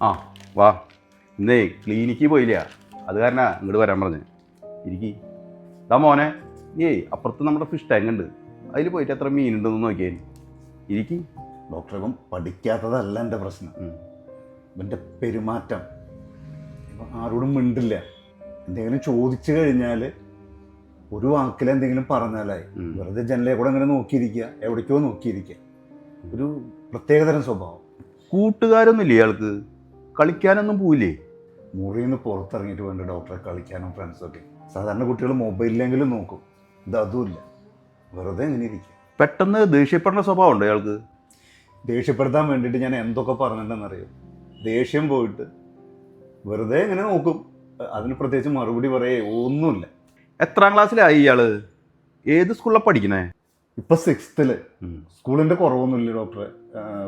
ആ വാ, ഇന്നേ ക്ലിനിക്കിൽ പോയില്ല, അത് കാരണം ഇങ്ങോട്ട് വരാൻ പറഞ്ഞ്. ഇരിക്കി. ഇതാ മോനെ, ഏയ് അപ്പുറത്ത് നമ്മുടെ ഫിഷ് ടാങ്ക് ഉണ്ട്, അതിൽ പോയിട്ട് എത്ര മീനുണ്ടെന്ന് നോക്കിയാൽ. ഇരിക്കി. ഡോക്ടർ, ഇവൻ പഠിക്കാത്തതല്ല എൻ്റെ പ്രശ്നം. ഇവൻ്റെ പെരുമാറ്റം. ഇപ്പം ആരോടും മിണ്ടില്ല. എന്തെങ്കിലും ചോദിച്ചു കഴിഞ്ഞാൽ ഒരു വാക്കിൽ എന്തെങ്കിലും പറഞ്ഞാലായി വെറുതെ ജനലേ കൂടെ അങ്ങനെ നോക്കിയിരിക്കുക, എവിടേക്കോ നോക്കിയിരിക്കുക. ഒരു പ്രത്യേകതരം സ്വഭാവം. കൂട്ടുകാരൊന്നുമില്ലേ ഇയാൾക്ക്? കളിക്കാനൊന്നും പോവില്ലേ? മുറിയിൽ നിന്ന് പുറത്തിറങ്ങിയിട്ട് വേണ്ട ഡോക്ടറെ കളിക്കാനും ഫ്രണ്ട്സൊക്കെ. സാധാരണ കുട്ടികൾ മൊബൈലിലെങ്കിലും നോക്കും, ഇത് അതുമില്ല, വെറുതെ ഇങ്ങനെ ഇരിക്കുക. പെട്ടെന്ന് ദേഷ്യപ്പെടുന്ന സ്വഭാവം ഉണ്ടോ ഇയാൾക്ക്? ദേഷ്യപ്പെടുത്താൻ വേണ്ടിയിട്ട് ഞാൻ എന്തൊക്കെ പറഞ്ഞിട്ടുണ്ടെന്നറിയോ? ദേഷ്യം പോയിട്ട് വെറുതെ ഇങ്ങനെ നോക്കും, അതിന് പ്രത്യേകിച്ച് മറുപടി പറയേ ഒന്നുമില്ല. എത്രാം ക്ലാസ്സിലായി ഇയാള്? ഏത് സ്കൂളിലാണ് പഠിക്കണേ? ഇപ്പം 6th. സ്കൂളിൻ്റെ കുറവൊന്നുമില്ല ഡോക്ടറെ.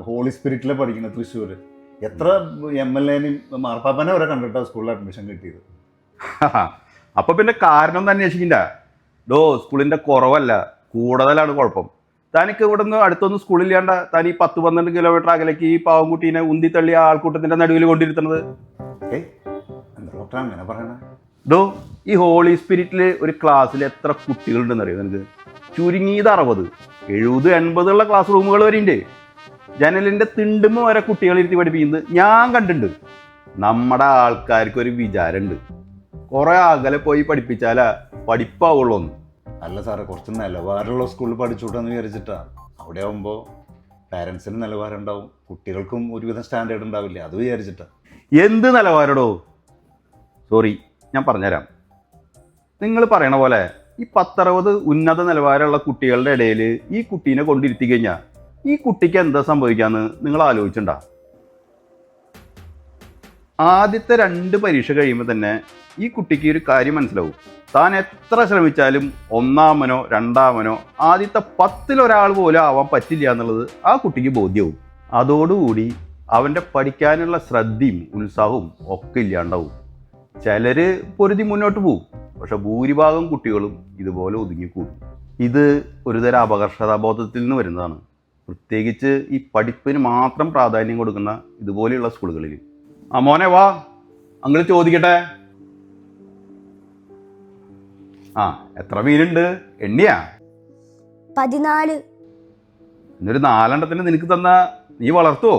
ഹോളി സ്പിരിറ്റിലെ പഠിക്കുന്നത്, തൃശ്ശൂർ. എത്ര MLA-നെയും മാർപ്പാപ്പനെ വരെ കണ്ടിട്ടാണ് സ്കൂളിൽ അഡ്മിഷൻ കിട്ടിയത്. അപ്പൊ പിന്നെ കാരണം ഒന്നും അന്വേഷിക്കണ്ട. സ്കൂളിന്റെ കുറവല്ല, കൂടുതലാണ് കുഴപ്പം. തനിക്ക് ഇവിടെ നിന്ന് അടുത്തൊന്നും സ്കൂളില്ലാണ്ട താൻ ഈ 10-12 കിലോമീറ്റർ അകലേക്ക് ഈ പാവംകുട്ടീനെ ഉന്തിത്തള്ളി ആൾക്കൂട്ടത്തിന്റെ നടുവിൽ കൊണ്ടിരുത്തുന്നത്. എന്താ ഡോക്ടർ അങ്ങനെ പറയണേ? ഈ ഹോളി സ്പിരിറ്റില് ഒരു ക്ലാസ്സിൽ എത്ര കുട്ടികളുണ്ടെന്ന് അറിയോ നിനക്ക്? ചുരുങ്ങിയത് 60, 70, 80 ക്ലാസ് റൂമുകൾ വരെ ഉണ്ട്. ജനലിന്റെ തിണ്ടുമ്പ് വരെ കുട്ടികളിരുത്തി പഠിപ്പിക്കുന്നത് ഞാൻ കണ്ടിട്ടുണ്ട്. നമ്മുടെ ആൾക്കാർക്ക് ഒരു വിചാരമുണ്ട്, കുറെ അകലെ പോയി പഠിപ്പിച്ചാലാ പഠിപ്പാവുള്ളൂ. അല്ല സാറേ, കുറച്ച് നിലവാരമുള്ള സ്കൂളിൽ പഠിച്ചുകൂടാന്ന് വിചാരിച്ചിട്ടാ. അവിടെ ആകുമ്പോൾ പാരൻസിന് നിലവാരം ഉണ്ടാവും, കുട്ടികൾക്കും ഒരുവിധം സ്റ്റാൻഡേർഡ് ഉണ്ടാവില്ല, അത് വിചാരിച്ചിട്ടാ. എന്ത് നിലവാരടോ? സോറി, ഞാൻ പറഞ്ഞുതരാം. നിങ്ങൾ പറയണ പോലെ ഈ 10-60 ഉന്നത നിലവാരമുള്ള കുട്ടികളുടെ ഇടയിൽ ഈ കുട്ടീനെ കൊണ്ടിരുത്തി കഴിഞ്ഞാൽ ഈ കുട്ടിക്ക് എന്താ സംഭവിക്കാന്ന് നിങ്ങൾ ആലോചിച്ചിട്ടുണ്ടോ? ആദ്യത്തെ 2 പരീക്ഷ കഴിയുമ്പോൾ തന്നെ ഈ കുട്ടിക്ക് ഒരു കാര്യം മനസ്സിലാവും. താൻ എത്ര ശ്രമിച്ചാലും 1-മനോ 2-മനോ ആദ്യത്തെ 10-ൽ ഒരാൾ പോലും ആവാൻ പറ്റില്ല എന്നുള്ളത് ആ കുട്ടിക്ക് ബോധ്യവും. അതോടുകൂടി അവൻ്റെ പഠിക്കാനുള്ള ശ്രദ്ധയും ഉത്സാഹവും ഒക്കെ ഇല്ലാണ്ടാവും. ചിലര് പൊരുതി മുന്നോട്ട് പോവും, പക്ഷെ ഭൂരിഭാഗം കുട്ടികളും ഇതുപോലെ ഒതുങ്ങിക്കൂടും. ഇത് ഒരുതരം അപകർഷതാബോധത്തിൽ നിന്ന് വരുന്നതാണ്, പ്രത്യേകിച്ച് ഈ പഠിപ്പിന് മാത്രം പ്രാധാന്യം കൊടുക്കുന്ന ഇതുപോലെയുള്ള സ്കൂളുകളിൽ. ആ മോനെ വാ, അങ്ങള് ചോദിക്കട്ടെ. ആ, എത്ര മീനുണ്ട്? എണ്ണിയാ? 14. ഇന്നൊരു 4 എണ്ണത്തിന് നിനക്ക് തന്ന നീ വളർത്തുവോ?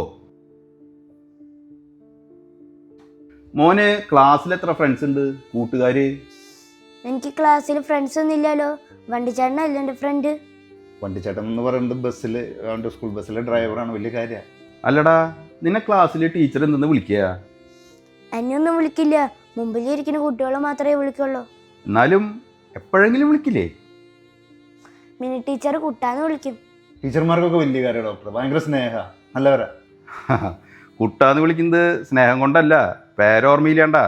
മോന് ക്ലാസ്സിൽ എത്ര ഫ്രണ്ട്സ് ഉണ്ട്, കൂട്ടുകാര്? എനിക്ക് ക്ലാസ്സിൽ ഫ്രണ്ട്സ് ഒന്നും ഇല്ലല്ലോ. വണ്ടിച്ചേട്ടനല്ലേ എൻ്റെ ഫ്രണ്ട്. വണ്ടിച്ചേട്ടൻ എന്ന് പറയുന്നത് ബസ്സിൽ, അവൻ്റെ സ്കൂൾ ബസ്സിലെ ഡ്രൈവറാണ്, വലിയ കാര്യമാണ്. അല്ലടാ, നിന്നെ ക്ലാസ്സിൽ ടീച്ചർ എന്തെന്ന് വിളിക്കുക? എന്നെ ഒന്നും വിളിക്കില്ല, മുമ്പിലിരിക്കുന്ന കുട്ടികളെ മാത്രമേ വിളിക്കുള്ളൂ. എന്നാലും എപ്പോഴെങ്കിലും വിളിക്കില്ലേ? മിനി ടീച്ചർ കുട്ടാന്ന് വിളിക്കും. ടീച്ചർമാർക്കൊക്കെ വലിയ കാര്യം ഡോക്ടർ, ഭയങ്കര സ്നേഹ, നല്ലവരാ. കുട്ടാന്ന് വിളിക്കുന്നത് സ്നേഹം കൊണ്ടല്ല, പേരോർമ്മയില്ലാണ്ട.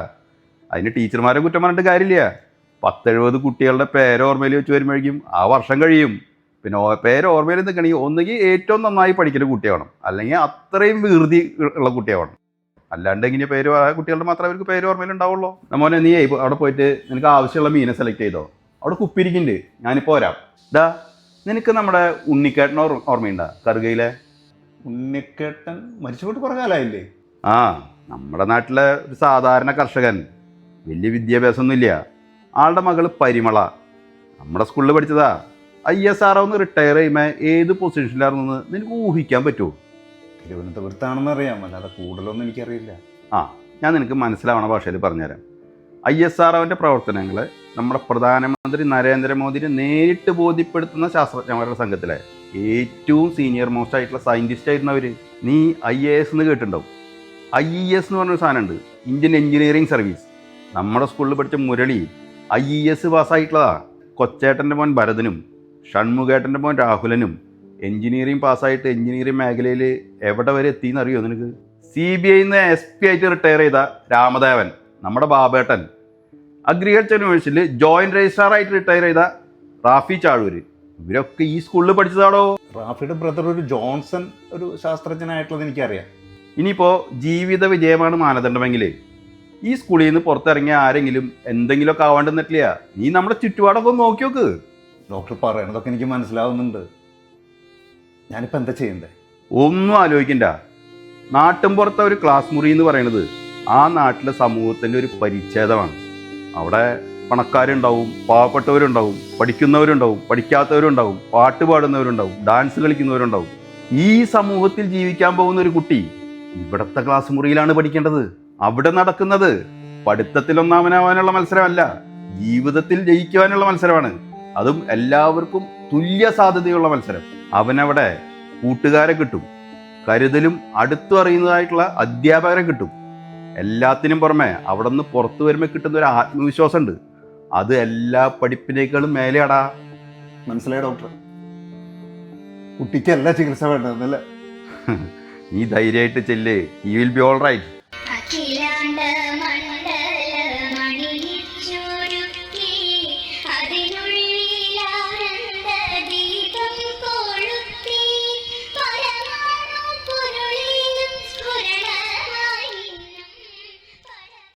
അതിന് ടീച്ചർമാരെ കുറ്റം പറഞ്ഞിട്ട് കാര്യമില്ല. 10-70 കുട്ടികളുടെ പേരോർമ്മയിൽ വെച്ച് വരുമ്പോഴേക്കും ആ വർഷം കഴിയും. പിന്നെ പേര് ഓർമ്മയിൽ നിൽക്കണമെങ്കിൽ ഒന്നുകിൽ ഏറ്റവും നന്നായി പഠിക്കുന്ന കുട്ടിയാവണം, അല്ലെങ്കിൽ അത്രയും വികൃതി ഉള്ള കുട്ടിയാവണം. അല്ലാണ്ട് എങ്ങനെ പേര് ആ കുട്ടികളുടെ മാത്രമേ അവർക്ക് പേര് ഓർമ്മയിൽ ഉണ്ടാവുള്ളൂ. മോനെ, നീ അവിടെ പോയിട്ട് നിനക്ക് ആവശ്യമുള്ള മീനെ സെലക്ട് ചെയ്തോ. അവിടെ കുപ്പിരിക്കുന്നുണ്ട്, ഞാനിപ്പോൾ വരാം. നിനക്ക് നമ്മുടെ ഉണ്ണിക്കേട്ടൻ ഓർമ്മയുണ്ടോ? കറുകയിലെ ഉണ്ണിക്കേട്ടൻ മരിച്ചുപോയിട്ട് കുറേ കാലമായില്ലേ? ആ, നമ്മുടെ നാട്ടിലെ ഒരു സാധാരണ കർഷകൻ, വലിയ വിദ്യാഭ്യാസമൊന്നുമില്ല. ആളുടെ മകള് പരിമള നമ്മുടെ സ്കൂളിൽ പഠിച്ചതാ. ISRO റിട്ടയർ ചെയ്യുമ്പോൾ ഏത് പൊസിഷനിലായിരുന്നെന്ന് നിനക്ക് ഊഹിക്കാൻ പറ്റുമോ? തിരുവനന്തപുരത്താണെന്ന് അറിയാം, അല്ലാതെ കൂടുതലൊന്നും എനിക്കറിയില്ല. ആ, ഞാൻ നിനക്ക് മനസ്സിലാവണ ഭാഷയിൽ പറഞ്ഞുതരാം. ISROൻ്റെ പ്രവർത്തനങ്ങൾ നമ്മുടെ പ്രധാനമന്ത്രി നരേന്ദ്രമോദിനെ നേരിട്ട് ബോധ്യപ്പെടുത്തുന്ന ശാസ്ത്രജ്ഞന്മാരുടെ സംഘത്തിലെ ഏറ്റവും സീനിയർ മോസ്റ്റ് ആയിട്ടുള്ള സയൻറ്റിസ്റ്റ് ആയിരുന്നു അവർ. നീ IAS എന്ന് കേട്ടിട്ടുണ്ടാവും. IES എന്ന് പറഞ്ഞൊരു സാധനമുണ്ട്, ഇന്ത്യൻ എഞ്ചിനീയറിംഗ് സർവീസ്. നമ്മുടെ സ്കൂളിൽ പഠിച്ച മുരളി IES പാസ്സായിട്ടുള്ളതാ. കൊച്ചേട്ടൻ്റെ മോൻ ഭരതനും ഷൺമുഖേട്ടൻ്റെ മോൻ രാഹുലനും എഞ്ചിനീയറിംഗ് പാസ്സായിട്ട് എഞ്ചിനീയറിംഗ് മേഖലയിൽ എവിടെ വരെ എത്തിയെന്നറിയോ നിനക്ക്? CBIന്ന് SP ആയിട്ട് റിട്ടയർ ചെയ്ത രാമദേവൻ, നമ്മുടെ ബാബേട്ടൻ, അഗ്രികൾച്ചർ യൂണിവേഴ്സിറ്റിയിൽ ജോയിൻറ്റ് രജിസ്ട്രാറായിട്ട് റിട്ടയർ ചെയ്ത റാഫി ചാഴൂര്, ഇവരൊക്കെ ഈ സ്കൂളിൽ പഠിച്ചതാണോ? റാഫിയുടെ ബ്രദർ ഒരു ജോൺസൺ, ഒരു ശാസ്ത്രജ്ഞനായിട്ടുള്ളത് എനിക്കറിയാം. ഇനിയിപ്പോൾ ജീവിത വിജയമാണ് മാനദണ്ഡമെങ്കിൽ ഈ സ്കൂളിൽ നിന്ന് പുറത്തിറങ്ങിയ ആരെങ്കിലും എന്തെങ്കിലുമൊക്കെ ആവാണ്ടെന്നിട്ടില്ല. നീ നമ്മുടെ ചുറ്റുപാടൊക്കെ ഒന്ന് നോക്കി നോക്ക്. ഡോക്ടർ പറയണതൊക്കെ എനിക്ക് മനസ്സിലാവുന്നുണ്ട്. ഞാനിപ്പോൾ എന്താ ചെയ്യണ്ടേ? ഒന്നും ആലോചിക്കണ്ട. നാട്ടിൻപുറത്തെ ഒരു ക്ലാസ് മുറി എന്ന് പറയുന്നത് ആ നാട്ടിലെ സമൂഹത്തിൻ്റെ ഒരു പരിച്ഛേദമാണ്. അവിടെ പണക്കാരുണ്ടാവും, പാവപ്പെട്ടവരുണ്ടാവും, പഠിക്കുന്നവരുണ്ടാവും, പഠിക്കാത്തവരുണ്ടാവും, പാട്ട് പാടുന്നവരുണ്ടാവും, ഡാൻസ് കളിക്കുന്നവരുണ്ടാവും. ഈ സമൂഹത്തിൽ ജീവിക്കാൻ പോകുന്ന ഒരു കുട്ടി ഇവിടുത്തെ ക്ലാസ് മുറിയിലാണ് പഠിക്കേണ്ടത്. അവിടെ നടക്കുന്നത് പഠിത്തത്തിൽ ഒന്നാമനാവാനുള്ള മത്സരമല്ല, ജീവിതത്തിൽ ജയിക്കുവാനുള്ള മത്സരമാണ്. അതും എല്ലാവർക്കും തുല്യ സാധ്യതയുള്ള മത്സരം. അവനവിടെ കൂട്ടുകാരെ കിട്ടും, കരുതലും അടുത്തും അറിയുന്നതായിട്ടുള്ള അധ്യാപകരെ കിട്ടും. എല്ലാത്തിനും പുറമെ അവിടെ നിന്ന് പുറത്തു വരുമ്പോൾ കിട്ടുന്ന ഒരു ആത്മവിശ്വാസം ഉണ്ട്. അത് എല്ലാ പഠിപ്പിനേക്കാളും മേലെയാടാ. മനസ്സിലായി ഡോക്ടർ? കുട്ടിക്ക് എല്ലാ ചികിത്സ വേണ്ടതെന്നല്ലേ? നീ ധൈര്യമായിട്ട് ചെല്ല്, you will be all right.